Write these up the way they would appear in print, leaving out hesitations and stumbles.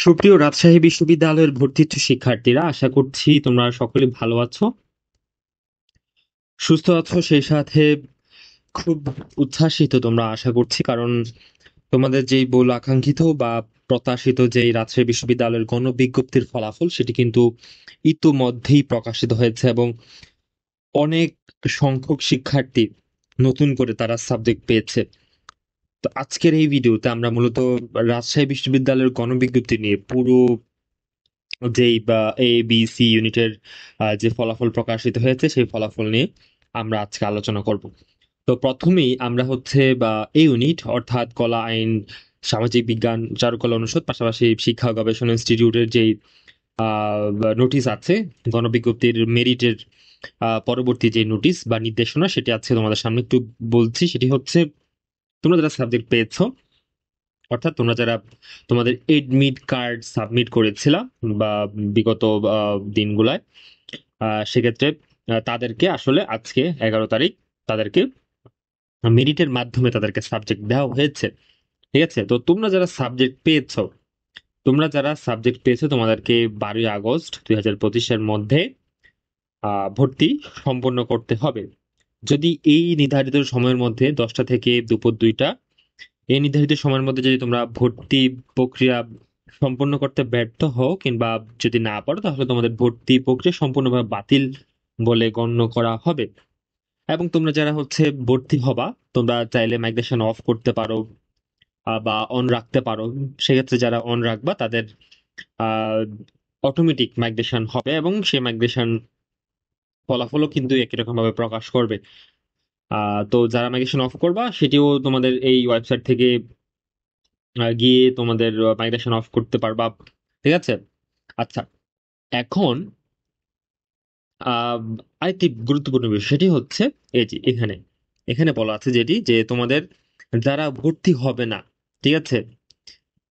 সুপ্রিয় রাজশাহী বিশ্ববিদ্যালয়ের ভর্তিচ্ছু শিক্ষার্থীরা, আশা করছি তোমরা সকলে ভালো আছো, সুস্থ আছো। সেই সাথে খুব উচ্ছ্বাসিত তোমরা, আশা করছি, কারণ তোমাদের যেই বহুল আকাঙ্ক্ষিত বা প্রত্যাশিত যেই রাজশাহী বিশ্ববিদ্যালয়ের গণবিজ্ঞপ্তির ফলাফল সেটি কিন্তু ইতোমধ্যেই প্রকাশিত হয়েছে এবং অনেক সংখ্যক শিক্ষার্থী নতুন করে তারা সাবজেক্ট পেয়েছে। তো আজকের এই ভিডিওতে আমরা মূলত রাজশাহী বিশ্ববিদ্যালয়ের গণবিজ্ঞপ্তি নিয়ে পুরো যেই বা এ বি সি ইউনিটের যে ফলাফল প্রকাশিত হয়েছে সেই ফলাফল নিয়ে আমরা আজকে আলোচনা করব। তো প্রথমেই আমরা হচ্ছে বা এই ইউনিট অর্থাৎ কলা, আইন, সামাজিক বিজ্ঞান, চারুকলা অনুষদ, পাশাপাশি শিক্ষা ও গবেষণা ইনস্টিটিউটের যেই নোটিশ আছে, গণবিজ্ঞপ্তির মেরিটের পরবর্তী যে নোটিশ বা নির্দেশনা, সেটি আজকে তোমাদের সামনে একটু বলছি। সেটি হচ্ছে, তোমরা যারা সাবজেক্ট পেয়েছো, অর্থাৎ তোমরা যারা তোমাদের এডমিট কার্ড সাবমিট করেছিলা বা বিগত দিনগুলায়, সেক্ষেত্রে তাদেরকে আসলে আজকে 11 তারিখ তাদেরকে মেরিটের মাধ্যমে তাদেরকে সাবজেক্ট দেওয়া হয়েছে। ঠিক আছে, তো তোমরা যারা সাবজেক্ট পেয়েছো তোমাদেরকে 12ই আগস্ট 2025-এর মধ্যে ভর্তি সম্পন্ন করতে হবে। যদি এই নির্ধারিত সময়ের মধ্যে 10টা থেকে দুপুর 2টা, এই নির্ধারিত সময়ের মধ্যে যদি তোমরা ভর্তি প্রক্রিয়া সম্পন্ন করতে ব্যর্থ হও কিংবা যদি না পারো, তাহলে তোমাদের ভর্তি প্রক্রিয়া সম্পূর্ণভাবে বাতিল বলে গণ্য করা হবে। এবং তোমরা যারা হচ্ছে ভর্তি হবা, তোমরা চাইলে মাইগ্রেশন অফ করতে পারো বা অন রাখতে পারো। সেক্ষেত্রে যারা অন রাখবা তাদের অটোমেটিক মাইগ্রেশন হবে এবং সেই মাইগ্রেশন ফলাফলও কিন্তু একই রকম ভাবে প্রকাশ করবে। তো যারা মাইগ্রেশন অফ করবা, সেটিও তোমাদের এই ওয়েবসাইট থেকে গিয়ে তোমাদের মাইগ্রেশন অফ করতে পারবা। ঠিক আছে। আচ্ছা, এখন আহ আরেকটি গুরুত্বপূর্ণ বিষয়, সেটি হচ্ছে এই যে এখানে এখানে বলা আছে যেটি যে তোমাদের যারা ভর্তি হবে না, ঠিক আছে,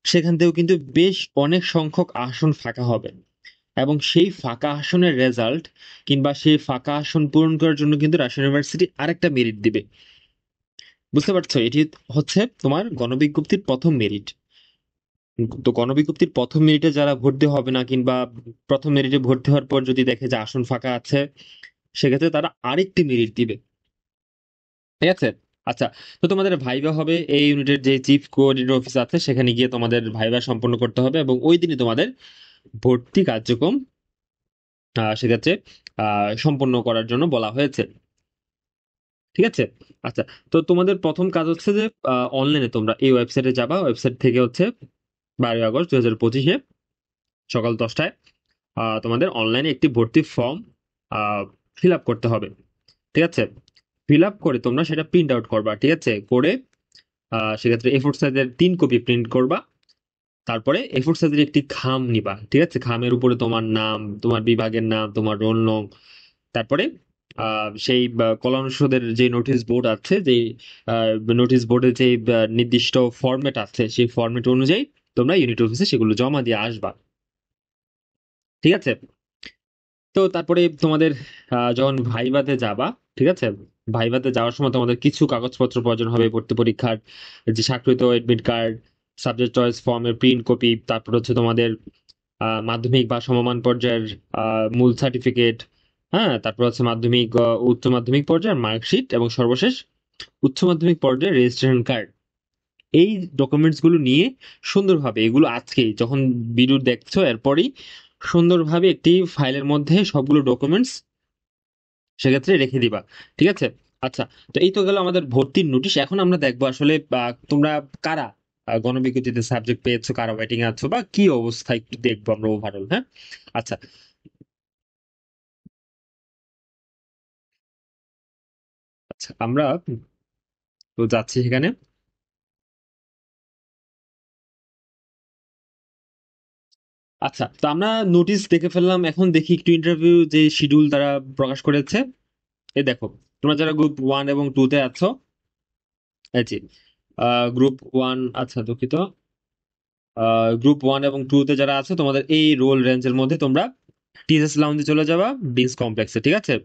সেখান থেকেও কিন্তু বেশ অনেক সংখ্যক আসন ফাঁকা হবে এবং সেই ফাঁকা আসনের রেজাল্ট কিংবা সেই ফাঁকা আসন পূরণ করার জন্য কিন্তু রাজশাহী ইউনিভার্সিটি আরেকটা মেরিট দিবে। বুঝতে পারছো, এটি হচ্ছে তোমার গণবিজ্ঞপ্তির প্রথম মেরিট। তো গণবিজ্ঞপ্তির প্রথম মেরিটে যারা ভর্তি হবে না কিংবা প্রথম মেরিটে ভর্তি হওয়ার পর যদি দেখে যে আসন ফাঁকা আছে, সেক্ষেত্রে তারা আরেকটি মেরিট দিবে। ঠিক আছে। আচ্ছা, তো তোমাদের ভাইবা হবে এই ইউনিটের যে চিফ কোঅর্ডিনেটর অফিস আছে, সেখানে গিয়ে তোমাদের ভাইবা সম্পন্ন করতে হবে এবং ওই দিনই তোমাদের ভর্তি কার্যক্রম সেক্ষেত্রে সম্পন্ন করার জন্য বলা হয়েছে। ঠিক আছে। আচ্ছা, তো তোমাদের প্রথম কাজ হচ্ছে যে অনলাইনে তোমরা এই ওয়েবসাইটে যাবা। ওয়েবসাইট থেকে হচ্ছে 12ই আগস্ট 2025-এ সকাল 10টায় তোমাদের অনলাইনে একটি ভর্তি ফর্ম ফিল আপ করতে হবে। ঠিক আছে। ফিল আপ করে তোমরা সেটা প্রিন্ট আউট করবা। ঠিক আছে, করে সেক্ষেত্রে এ ফোর সাইজের 3 কপি প্রিন্ট করবা। তারপরে এ ফোর সাইজের একটি খাম নিবা। ঠিক আছে, খামের উপরে তোমার নাম, তোমার বিভাগের নাম, তোমার রোল নং, তারপরে সেই কলা অনুষদের যে নোটিশ বোর্ড আছে, যে নোটিশ বোর্ডের যে নির্দিষ্ট ফরম্যাট আছে, সেই ফরম্যাট অনুযায়ী তোমরা ইউনিট অফিসে সেগুলো জমা দিয়ে আসবা। ঠিক আছে। তো তারপরে তোমাদের যখন ভাইভাতে যাবা, ঠিক আছে, ভাইভাতে যাওয়ার সময় তোমাদের কিছু কাগজপত্র প্রয়োজন হবে। ভর্তি পরীক্ষার যে স্বাক্ষরিত এডমিট কার্ড, সাবজেক্ট চয়েস ফর্মের প্রিন্ট কপি, তারপর হচ্ছে তোমাদের মাধ্যমিক বা সমমান পর্যায়ের মূল সার্টিফিকেট, হ্যাঁ, তারপর হচ্ছে মাধ্যমিক উচ্চ মাধ্যমিক পর্যায়ের মার্কশিট এবং সর্বশেষ উচ্চ মাধ্যমিক পর্যায়ের রেজিস্ট্রেশন কার্ড। এই ডকুমেন্টস গুলো নিয়ে সুন্দরভাবে, এগুলো আজকেই যখন ভিডিও দেখছো এরপরই সুন্দরভাবে একটি ফাইলের মধ্যে সবগুলো ডকুমেন্টস সেক্ষেত্রে রেখে দিবা। ঠিক আছে। আচ্ছা, তো এই তো গেল আমাদের ভর্তির নোটিশ। এখন আমরা দেখবো আসলে তোমরা কারা গণবিজ্ঞপ্তিতে সাবজেক্ট পেয়েছো, কারা ওয়েটিং এ আছো বা কি অবস্থা, একটু দেখবো আমরা ওভারঅল। হ্যাঁ, আচ্ছা আচ্ছা, আমরা তো যাচ্ছি সেখানে। আচ্ছা, তো আমরা নোটিশ দেখে ফেললাম, এখন দেখি একটু ইন্টারভিউ যে শিডিউল তারা প্রকাশ করেছে। এই দেখো, তোমরা যারা গ্রুপ 1 এবং 2-তে আছো, এই যে গ্রুপ 1, আচ্ছা দুঃখিত, গ্রুপ 1 এবং 2-তে যারা আছে, তোমাদের এই রোল রেঞ্জের মধ্যে তোমরা টিএসএস লাউঞ্জে চলে যাবা, বিনস কমপ্লেক্সে। ঠিক আছে।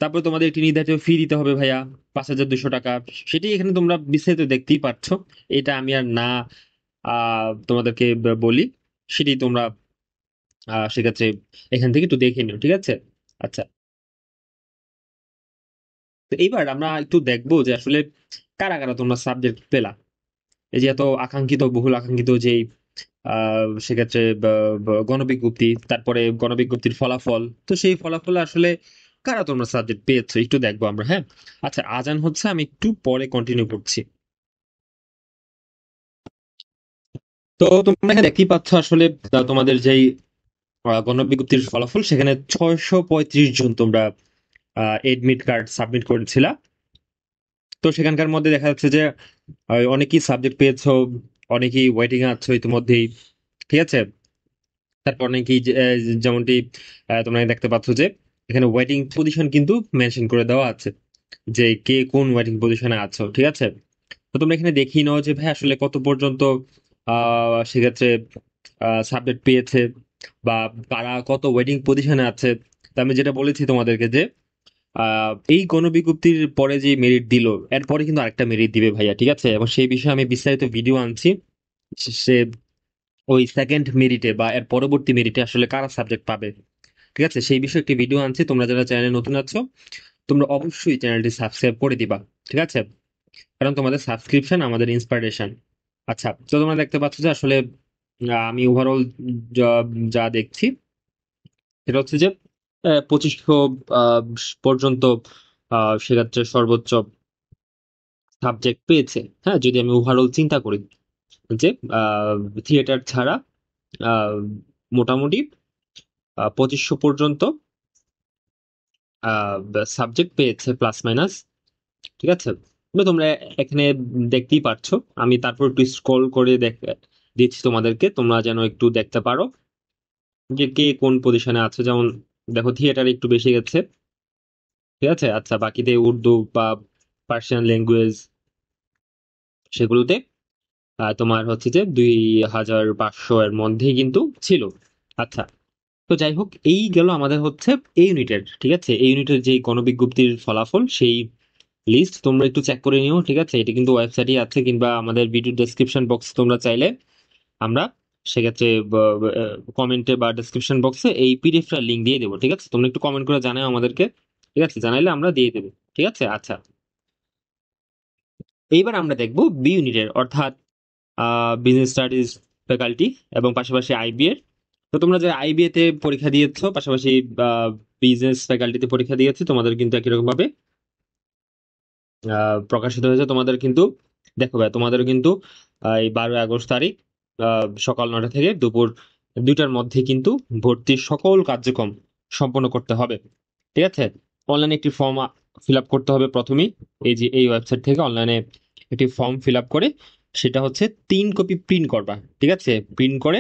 তারপরে তোমাদের একটি নির্ধারিত ফি দিতে হবে ভাইয়া, 5,200 টাকা। সেটি এখানে তোমরা বিস্তারিত দেখতেই পাচ্ছ, এটা আমি আর না তোমাদেরকে বলি, সেটি তোমরা সেক্ষেত্রে এখান থেকে একটু দেখে নিও, ঠিক আছে? আচ্ছা, তো এইবার আমরা একটু দেখবো যে আসলে কারা কারা তোমরা সাবজেক্ট পেলা। এই যে এত আকাঙ্ক্ষিত, বহুল আকাঙ্ক্ষিত যে সেক্ষেত্রে গণবিজ্ঞপ্তি, তারপরে গণবিজ্ঞপ্তির ফলাফল, তো সেই ফলাফলে আসলে কারা তোমরা সাবজেক্ট পেয়েছো একটু দেখবো আমরা, হ্যাঁ? আচ্ছা, আজান হচ্ছে, আমি একটু পরে কন্টিনিউ করছি। তো তোমরা এখানে দেখতেই পাচ্ছ আসলে তোমাদের যেই গণবিজ্ঞপ্তির ফলাফল, সেখানে 635 জন তোমরা এডমিট কার্ড সাবমিট করেছিলা। তো সেখানকার মধ্যে দেখা যাচ্ছে যে অনেকেই সাবজেক্ট পেয়েছো, অনেকেই ওয়েটিং এ আছো ইতিমধ্যেই, ঠিক আছে? তারপর অনেকেই যেমনটি তোমরা দেখতে পাচ্ছ যে এখানে ওয়েটিং পজিশন কিন্তু মেনশন করে দেওয়া আছে, যে কে কোন ওয়েটিং পজিশনে আছো, ঠিক আছে? তো তোমরা এখানে দেখিয়ে নাও যে ভাই আসলে কত পর্যন্ত সেক্ষেত্রে সাবজেক্ট পেয়েছে, বা কারা কত ওয়েটিং পজিশনে আছে। তো আমি যেটা বলেছি তোমাদেরকে যে এই গণবিজ্ঞপ্তির পরে যে মেরিট দিল, এরপরে কিন্তু আরেকটা মেরিট দিবে ভাইয়া, ঠিক আছে? এবং সেই বিষয়ে আমি বিস্তারিত ভিডিও আনছি। সে ওই সেকেন্ড মেরিটে বা এর পরবর্তী মেরিটে আসলে কারা সাবজেক্ট পাবে, ঠিক আছে, সেই বিষয়ে একটি ভিডিও আনছি। তোমরা যারা চ্যানেলে নতুন আছো, তোমরা অবশ্যই চ্যানেলটি সাবস্ক্রাইব করে দিবা, ঠিক আছে? কারণ তোমাদের সাবস্ক্রিপশন আমাদের ইন্সপিরেশন। আচ্ছা, তো তোমরা দেখতে পাচ্ছ যে আসলে আমি ওভারঅল যা যা দেখছি সেটা হচ্ছে যে 2500 পর্যন্ত সেক্ষেত্রে সর্বোচ্চ সাবজেক্ট পেয়েছে। হ্যাঁ, যদি আমি ওভারঅল চিন্তা করি যে থিয়েটার ছাড়া আহ, মোটামুটি 2500 পর্যন্ত সাবজেক্ট পেয়েছে, প্লাস মাইনাস, ঠিক আছে? তো তোমরা এখানে দেখতেই পাচ্ছ, আমি তারপর একটু স্ক্রল করে দিচ্ছি তোমাদেরকে, তোমরা যেন একটু দেখতে পারো যে কে কোন পজিশনে আছে। যেমন দেখো, থিয়েটার একটু বেশি গেছে, ঠিক আছে? আচ্ছা, বাকিতে উর্দু বা পার্সিয়ান ল্যাঙ্গুয়েজ, সেগুলোতে তোমার হচ্ছে যে 2500 এর মধ্যেই কিন্তু ছিল। আচ্ছা, তো যাই হোক, এই গেল আমাদের হচ্ছে এই ইউনিটের, ঠিক আছে? এই ইউনিটের যে গণবিজ্ঞপ্তির ফলাফল, সেই লিস্ট তোমরা একটু চেক করে নিও, ঠিক আছে? এটা কিন্তু ওয়েবসাইটে আছে, কিংবা আমাদের ভিডিও ডেসক্রিপশন বক্স তোমরা চাইলে আমরা সেক্ষেত্রে কমেন্টে বা ডেসক্রিপশন বক্সে এই পিডিএফটার লিঙ্ক দিয়ে দেবো, ঠিক আছে? তোমরা একটু কমেন্ট করে জানাও আমাদেরকে, ঠিক আছে? জানাইলে আমরা দিয়ে দেবো, ঠিক আছে? আচ্ছা, এইবার আমরা দেখবো বি ইউনিটের, অর্থাৎ বিজনেস স্টাডিজ ফ্যাকাল্টি এবং পাশাপাশি আইবিএ। তো তোমরা যে আইবিএ তে পরীক্ষা দিয়েছো, পাশাপাশি বিজনেস ফ্যাকাল্টিতে পরীক্ষা দিয়েছো, তোমাদের কিন্তু একই রকম ভাবে প্রকাশিত হয়েছে। তোমাদের কিন্তু দেখো ভাই, তোমাদের কিন্তু এই 12ই আগস্ট তারিখ সকাল 9টা থেকে দুপুর 2টার মধ্যে কিন্তু ভর্তির সকল কার্যক্রম সম্পন্ন করতে হবে, ঠিক আছে? অনলাইনে একটি ফর্ম ফিল আপ করতে হবে প্রথমেই। এই যে এই ওয়েবসাইট থেকে অনলাইনে একটি ফর্ম ফিল আপ করে সেটা হচ্ছে 3 কপি প্রিন্ট করবা, ঠিক আছে? প্রিন্ট করে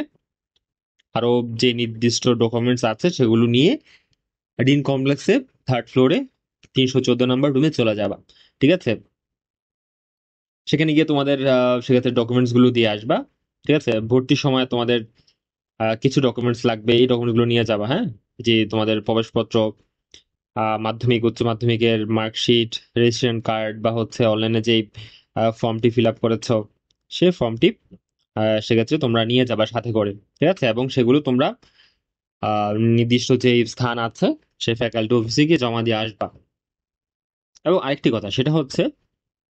আরো যে নির্দিষ্ট ডকুমেন্টস আছে সেগুলো নিয়ে ডিন কমপ্লেক্সে 3rd ফ্লোরে 314 নম্বর রুমে চলে যাবা, ঠিক আছে? সেখানে গিয়ে তোমাদের সেক্ষেত্রে ডকুমেন্টস গুলো দিয়ে আসবা, ঠিক আছে? ভর্তির সময় তোমাদের কিছু ডকুমেন্টস লাগবে, এই ডকুমেন্টস গুলো নিয়ে যাবা, হ্যাঁ? যে তোমাদের প্রবেশপত্র, মাধ্যমিক উচ্চ মাধ্যমিকের মার্কশিট, রেজিস্ট্রেশন কার্ড, বা হচ্ছে অনলাইনে যেই ফর্মটি ফিল আপ করেছো সেই ফর্মটি সেক্ষেত্রে তোমরা নিয়ে যাবা সাথে করে, ঠিক আছে? এবং সেগুলো তোমরা নির্দিষ্ট যে স্থান আছে সেই ফ্যাকাল্টি অফিসে গিয়ে জমা দিয়ে আসবা। এবং আরেকটি কথা, সেটা হচ্ছে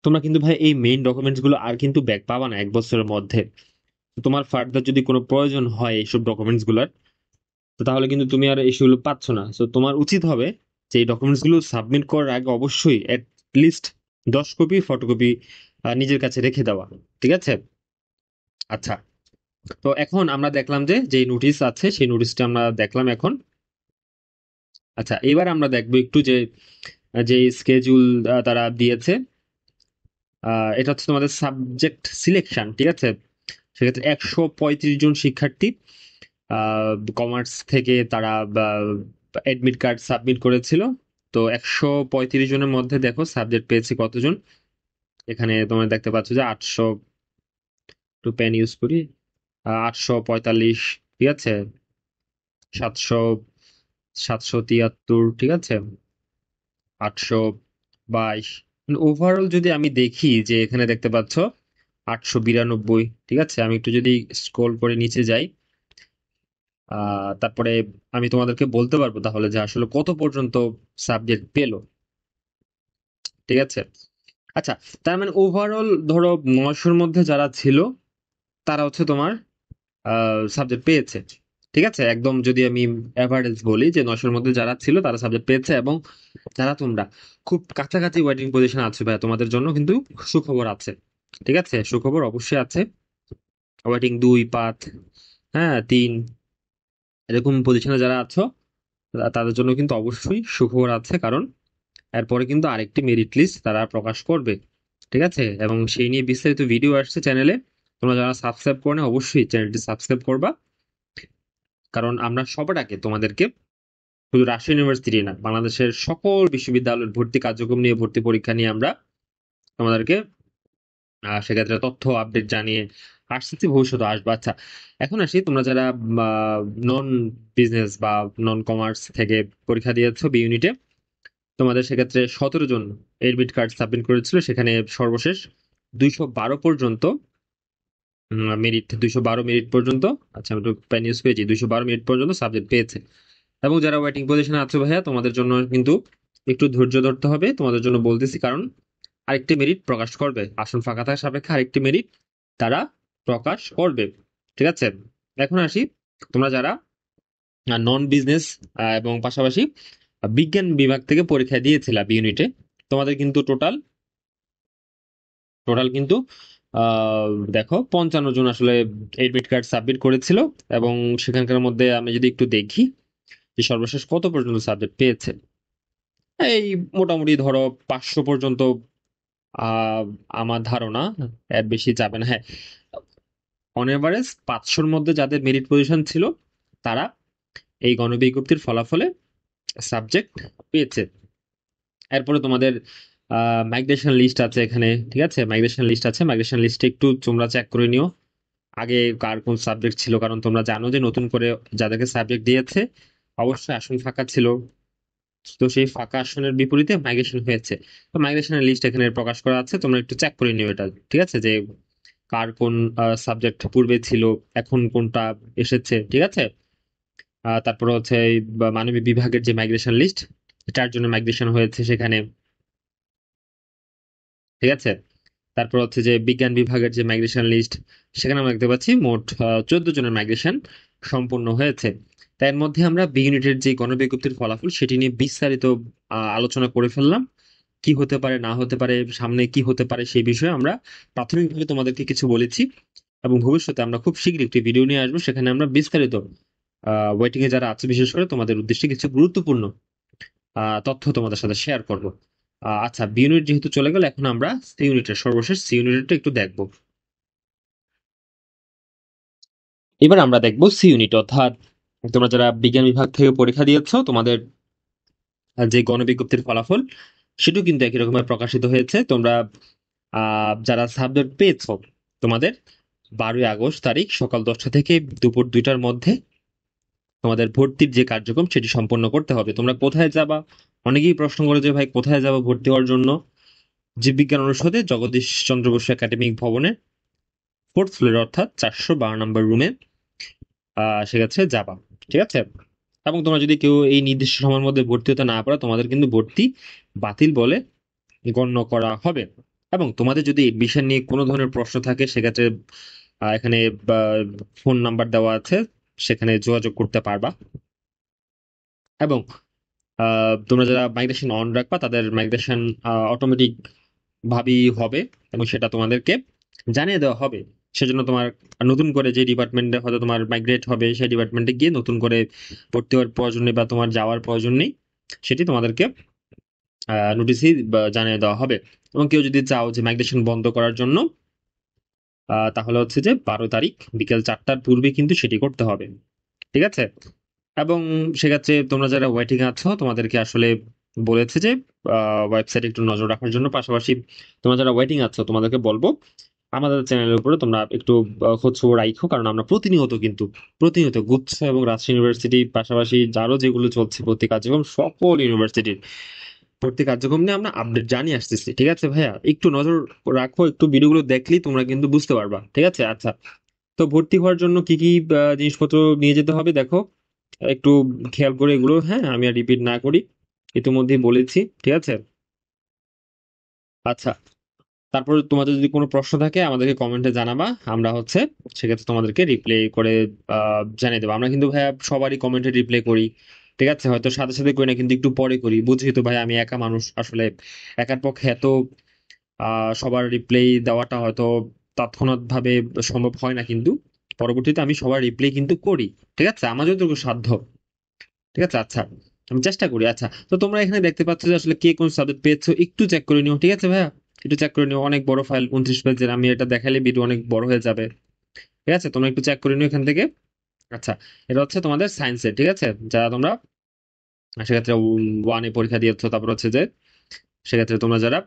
তোমরা কিন্তু ভাই এই মেইন ডকুমেন্টস গুলো আর কিন্তু ব্যাক পাবা না 1 বছরের মধ্যে। তো তোমার ফার্দার যদি কোনো প্রয়োজন হয় এইসব ডকুমেন্টস গুলার, তো তাহলে কিন্তু তুমি আর এইসবগুলো পাচ্ছ না। তো তোমার উচিত হবে যে এই ডকুমেন্টস গুলো সাবমিট করার আগে অবশ্যই অ্যাট লিস্ট 10 কপি ফটোকপি নিজের কাছে রেখে দেওয়া, ঠিক আছে? আচ্ছা, তো এখন আমরা দেখলাম যে যে নোটিশ আছে সেই নোটিশটা আমরা দেখলাম এখন। আচ্ছা, এবার আমরা দেখবো একটু যে যে স্কেজুল তারা দিয়েছে, এটা হচ্ছে তোমাদের সাবজেক্ট সিলেকশন, ঠিক আছে? সেক্ষেত্রে 135 জন শিক্ষার্থী কমার্স থেকে তারা অ্যাডমিট কার্ড সাবমিট করেছিল। তো 135 জনের মধ্যে দেখো সাবজেক্ট পেয়েছে কতজন। এখানে তোমরা দেখতে পাচ্ছ যে 800, টু পেন ইউজ করি, 845, ঠিক আছে? 700, 773, ঠিক আছে? 822। ওভারঅল যদি আমি দেখি যে এখানে দেখতে পাচ্ছ 892। ঠিক আছে, আমি একটু যদি স্ক্রল করে নিচে যাই, তারপরে আমি তোমাদেরকে বলতে পারবো তাহলে যে আসলে কত পর্যন্ত সাবজেক্ট পেলো। ঠিক আছে, আচ্ছা, তার মানে ওভারঅল ধরো 900-র মধ্যে যারা ছিল তারা হচ্ছে তোমার সাবজেক্ট পেয়েছে। ঠিক আছে, একদম যদি আমি অ্যাভারেজ বলি যে 900-র মধ্যে যারা ছিল তারা সাবজেক্ট পেয়েছে, এবং যারা তোমরা খুব কাছাকাছি ওয়েটিং পজিশন আছো ভাই, তোমাদের জন্য কিন্তু সুখবর আছে। ঠিক আছে, সুখবর অবশ্যই আছে। ওয়েটিং 2, 5, হ্যাঁ 3, এরকম পজিশনে যারা আছো তাদের জন্য কিন্তু অবশ্যই সুখবর আছে, কারণ এরপরে কিন্তু আরেকটি মেরিট লিস্ট তারা প্রকাশ করবে। ঠিক আছে, এবং সেই নিয়ে বিস্তারিত ভিডিও আসছে চ্যানেলে। তোমরা যারা সাবস্ক্রাইব করো না, অবশ্যই চ্যানেলটি সাবস্ক্রাইব করবা, কারণ আমরা সবার আগে তোমাদেরকে শুধু রাজশাহী ইউনিভার্সিটি না, বাংলাদেশের সকল বিশ্ববিদ্যালয়ের ভর্তি কার্যক্রম নিয়ে, ভর্তি পরীক্ষা নিয়ে আমরা তোমাদেরকে সেক্ষেত্রে তথ্য আপডেট জানিয়ে আসতেছি, ভবিষ্যতে আসবো। আচ্ছা, এখন আসি, তোমরা যারা নন বিজনেস বা নন কমার্স থেকে পরীক্ষা দিয়েছো বি ইউনিটে, তোমাদের সেক্ষেত্রে 17 জন এডমিট কার্ড সাবমিট করেছিল, সেখানে সর্বশেষ 212 পর্যন্ত মেরিট, 212 মিনিট পর্যন্ত, আচ্ছা আমি একটু প্যান ইউজ পেয়েছি, 212 মিনিট পর্যন্ত সাবজেক্ট পেয়েছে। এবং যারা ওয়েটিং পজিশনে আছো ভাইয়া, তোমাদের জন্য কিন্তু একটু ধৈর্য ধরতে হবে, তোমাদের জন্য বলতেছি, কারণ আরেকটি মেরিট প্রকাশ করবে, আসন ফাঁকা থাকা সাপেক্ষে আরেকটি মেরিট তারা প্রকাশ করবে। ঠিক আছে, এখন আসি, তোমরা যারা নন বিজনেস এবং পাশাপাশি বিজ্ঞান বিভাগ থেকে পরীক্ষা দিয়েছিলা বি ইউনিটে, তোমাদের কিন্তু টোটাল টোটাল কিন্তু আহ, দেখো 55 জন আসলে এডমিট কার্ড সাবমিট করেছিল, এবং সেখানকার মধ্যে আমি যদি একটু দেখি যে সর্বশেষ কত পর্যন্ত সাবজেক্ট পেয়েছে, এই মোটামুটি ধরো 500 পর্যন্ত। আহ, আমার ধারণা এর বেশি যাবে না, হ্যাঁ, অন এভারেজ 500-র মধ্যে যাদের মেরিট পজিশন ছিল তারা এই গণবিজ্ঞপ্তির ফলাফলে সাবজেক্ট পেয়েছে। এরপরে তোমাদের মাইগ্রেশন লিস্ট আছে এখানে। ঠিক আছে, মাইগ্রেশন লিস্ট আছে, মাইগ্রেশন লিস্টে একটু তোমরা চেক করে নিও আগে কার কোন সাবজেক্ট ছিল, কারণ তোমরা জানো যে নতুন করে যাদেরকে সাবজেক্ট দিয়েছে অবশ্যই আসন ফাঁকা ছিল, তো সেই ফাঁকা আসনের বিপরীতে মাইগ্রেশন হয়েছে। তো মাইগ্রেশনের লিস্ট এখানে প্রকাশ করা আছে, তোমরা একটু চেক করে নিও এটা। ঠিক আছে, যে কার কোন সাবজেক্ট পূর্বে ছিল, এখন কোনটা এসেছে। ঠিক আছে, তারপরে হচ্ছে এই মানবিক বিভাগের যে মাইগ্রেশন লিস্ট, 4 জনের মাইগ্রেশন হয়েছে সেখানে। ঠিক আছে, তারপর হচ্ছে যে বিজ্ঞান বিভাগের যে মাইগ্রেশন লিস্ট, সেখানে আমরা দেখতে পাচ্ছি মোট 14 জনের মাইগ্রেশন সম্পূর্ণ হয়েছে। তাই এর মধ্যে আমরা বি ইউনিটের যে গণবিজ্ঞপ্তির ফলাফল সেটি নিয়ে বিস্তারিত আলোচনা করে ফেললাম, কি হতে পারে না হতে পারে, সামনে কি হতে পারে সেই বিষয়ে আমরা প্রাথমিকভাবে তোমাদেরকে কিছু বলেছি, এবং ভবিষ্যতে আমরা খুব শীঘ্রই একটি ভিডিও নিয়ে আসবো, সেখানে আমরা বিস্তারিত ওয়েটিং এ যারা আছে বিশেষ করে তোমাদের উদ্দেশ্যে কিছু গুরুত্বপূর্ণ তথ্য তোমাদের সাথে শেয়ার করব। আচ্ছা, বি ইউনিট যেহেতু চলে গেল, এখন আমরা সি ইউনিটের সর্বশেষ সি ইউনিটটা একটু দেখব। এবার আমরা দেখব সি ইউনিট, অর্থাৎ তোমরা যারা বিজ্ঞান বিভাগ থেকে পরীক্ষা দিয়েছো, তোমাদের যে গণবিজ্ঞপ্তির ফলাফল সেটাও কিন্তু একই রকমের প্রকাশিত হয়েছে। তোমরা যারা সাবজেক্ট পেয়েছো, তোমাদের 12ই আগস্ট তারিখ সকাল 10টা থেকে দুপুর 2টার মধ্যে তোমাদের ভর্তির যে কার্যক্রম সেটি সম্পন্ন করতে হবে। তোমরা কোথায় যাবা, অনেকেই প্রশ্ন করে যে ভাই কোথায় যাবো ভর্তি হওয়ার জন্য। জীববিজ্ঞান অনুষদে জগদীশ চন্দ্র বসু একাডেমিক ভবনে 4th ফ্লোর, অর্থাৎ 412 নম্বর রুমে সেক্ষেত্রে যাবা। ঠিক আছে, এবং তোমরা যদি কেউ এই নির্দিষ্ট সময়ের মধ্যে ভর্তি হতে না পারো, তোমাদের কিন্তু ভর্তি বাতিল বলে গণ্য করা হবে। এবং তোমাদের যদি এডমিশন নিয়ে কোনো ধরনের প্রশ্ন থাকে, সেক্ষেত্রে এখানে ফোন নাম্বার দেওয়া আছে, সেখানে যোগাযোগ করতে পারবা। এবং তোমরা যারা মাইগ্রেশন অন রাখবা, তাদের মাইগ্রেশন অটোমেটিক ভাবেই হবে, এবং সেটা তোমাদেরকে জানিয়ে দেওয়া হবে। সেজন্য তোমার নতুন করে যে ডিপার্টমেন্টে হয়তো তোমার মাইগ্রেট হবে, সেই ডিপার্টমেন্টে গিয়ে নতুন করে ভর্তি হওয়ার প্রয়োজন নেই, বা তোমার যাওয়ার প্রয়োজন নেই, সেটি তোমাদেরকে নোটিশই জানিয়ে দেওয়া হবে। এবং কেউ যদি চাও যে মাইগ্রেশন বন্ধ করার জন্য, তাহলে হচ্ছে যে 12 তারিখ বিকেল 4টার পূর্বে কিন্তু সেটি করতে হবে। ঠিক আছে, এবং সেক্ষেত্রে তোমরা যারা ওয়েটিং আছো, তোমাদেরকে আসলে বলেছে যে ওয়েবসাইটে একটু নজর রাখার জন্য, পাশাপাশি তোমরা যারা ওয়েটিং আছো তোমাদেরকে বলবো আমাদের চ্যানেলের উপরে তোমরা একটু খোঁজ খবর রাখো, কারণ আমরা প্রতিনিয়ত গুচ্ছ এবং রাজশাহী ইউনিভার্সিটি পাশাপাশি আরো যেগুলো চলছে ভর্তি কার্যক্রম সকল ইউনিভার্সিটির ভর্তি কার্যক্রম নিয়ে আমরা আপডেট জানিয়ে আসতেছি। ঠিক আছে ভাইয়া, একটু নজর রাখো, একটু ভিডিওগুলো দেখলেই তোমরা কিন্তু বুঝতে পারবা। ঠিক আছে, আচ্ছা। তো ভর্তি হওয়ার জন্য কি কি জিনিসপত্র নিয়ে যেতে হবে দেখো, একটু খেয়াল করে এগুলো, হ্যাঁ আমি আর রিপিট না করি, ইতিমধ্যেই বলেছি। ঠিক আছে, আচ্ছা। তারপর তোমাদের যদি কোনো প্রশ্ন থাকে আমাদেরকে কমেন্টে জানাবা, আমরা হচ্ছে সেক্ষেত্রে তোমাদেরকে রিপ্লাই করে জানিয়ে দেবো। আমরা কিন্তু ভাইয়া সবারই কমেন্টে রিপ্লাই করি। ঠিক আছে, হয়তো সাথে সাথে করি না, কিন্তু একটু পরে করি, বুঝি তো ভাই, আমি একা মানুষ আসলে, একার পক্ষে এত সবার রিপ্লাই দেওয়াটা হয়তো তৎক্ষণাৎ ভাবে সম্ভব হয় না, কিন্তু পরবর্তীতে আমি সবার রিপ্লাই কিন্তু করি। ঠিক আছে, আমার যতটুকু সাধ্য। ঠিক আছে, আচ্ছা, আমি চেষ্টা করি। আচ্ছা, তো তোমরা এখানে দেখতে পাচ্ছ যে আসলে কে কোন সাবজেক্ট পেয়েছো, একটু চেক করে নিও। ঠিক আছে ভাইয়া, একটু চেক করে নিও, অনেক বড় ফাইল, 29 পেজের, আমি এটা দেখালে ভিডিও অনেক বড় হয়ে যাবে। ঠিক আছে, তোমরা একটু চেক করে নিও এখান থেকে। আচ্ছা, এটা হচ্ছে তোমাদের সায়েন্সের। ঠিক আছে, যারা তোমরা সেক্ষেত্রে ওয়ানে পরীক্ষা দিয়েছো, তারপর হচ্ছে যে সেক্ষেত্রে তোমরা যারা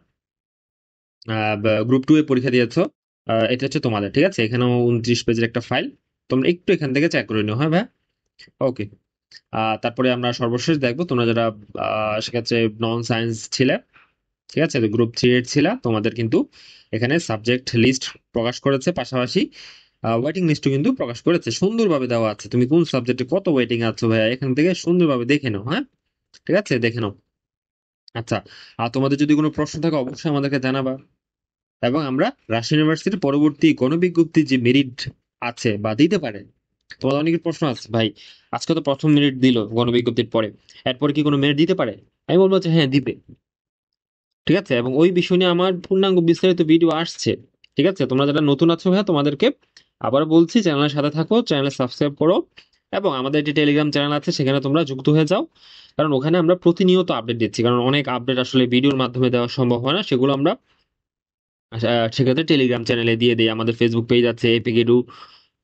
গ্রুপ 2 এ পরীক্ষা দিয়েছো, এটা হচ্ছে তোমাদের। ঠিক আছে, এখানেও 29 পেজের একটা ফাইল, তোমরা একটু এখান থেকে চেক করে নিও, হ্যাঁ ভাই। ওকে। তারপরে আমরা সর্বশেষ দেখবো তোমরা যারা সেক্ষেত্রে নন সায়েন্স ছিলে, ঠিক আছে, গ্রুপ 3 এর ছিল, তোমাদের কিন্তু এখানে সাবজেক্ট লিস্ট প্রকাশ করেছে, পাশাপাশি ওয়েটিং লিস্টও কিন্তু প্রকাশ করেছে, সুন্দরভাবে দেওয়া আছে। তুমি কোন সাবজেক্টে কত ওয়েটিং আছো ভাইয়া, এখান থেকে সুন্দরভাবে দেখে নাও, হ্যাঁ। ঠিক আছে, দেখে নাও। আচ্ছা, আর তোমাদের যদি কোনো প্রশ্ন থাকে অবশ্যই আমাদেরকে জানাবা, এবং আমরা রাজশাহী ইউনিভার্সিটির পরবর্তী গণবিজ্ঞপ্তি যে মেরিট আছে বা দিতে পারে, তোমাদের অনেকের প্রশ্ন আছে ভাই, আজকে তো প্রথম মেরিট দিল গণবিজ্ঞপ্তির পরে, এরপরে কি কোনো মেরিট দিতে পারে? আমি বলবো যে হ্যাঁ দিবে। ঠিক আছে, এবং ওই বিষয় নিয়ে আমার পূর্ণাঙ্গ বিস্তারিত ভিডিও আসছে। ঠিক আছে, তোমরা যারা নতুন আছো ভাইয়া, তোমাদেরকে আবার বলছি, চ্যানেলের সাথে থাকো, চ্যানেলে সাবস্ক্রাইব করো, এবং আমাদের একটি টেলিগ্রাম চ্যানেল আছে, সেখানে তোমরা যুক্ত হয়ে যাও। কারণ ওখানে আমরা প্রতিনিয়ত আপডেট দিচ্ছি, কারণ অনেক আপডেট আসলে ভিডিওর মাধ্যমে দেওয়া সম্ভব হয় না, সেগুলো আমরা সেক্ষেত্রে টেলিগ্রাম চ্যানেলে দিয়ে দিই। আমাদের ফেসবুক পেজ আছে এপিকেডু,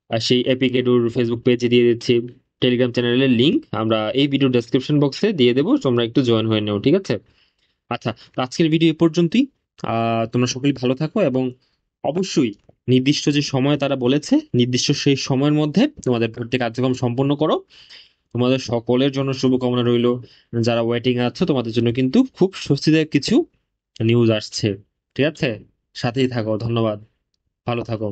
সেই এপিকেডুর ফেসবুক পেজে দিয়ে দিচ্ছি। টেলিগ্রাম চ্যানেলের লিংক আমরা এই ভিডিও ডেসক্রিপশন বক্সে দিয়ে দেবো, তোমরা একটু জয়েন হয়ে নেও। ঠিক আছে, আচ্ছা। তো আজকের ভিডিও এ পর্যন্তই। তোমরা সকলেই ভালো থাকো, এবং অবশ্যই নির্দিষ্ট যে সময় তারা বলেছে, নির্দিষ্ট সেই সময়ের মধ্যে তোমাদের ভর্তি কার্যক্রম সম্পন্ন করো। তোমাদের সকলের জন্য শুভকামনা রইলো। যারা ওয়েটিং আছো তোমাদের জন্য কিন্তু খুব স্বস্তিদায়ক কিছু নিউজ আসছে। ঠিক আছে, সাথেই থাকো, ধন্যবাদ, ভালো থাকো।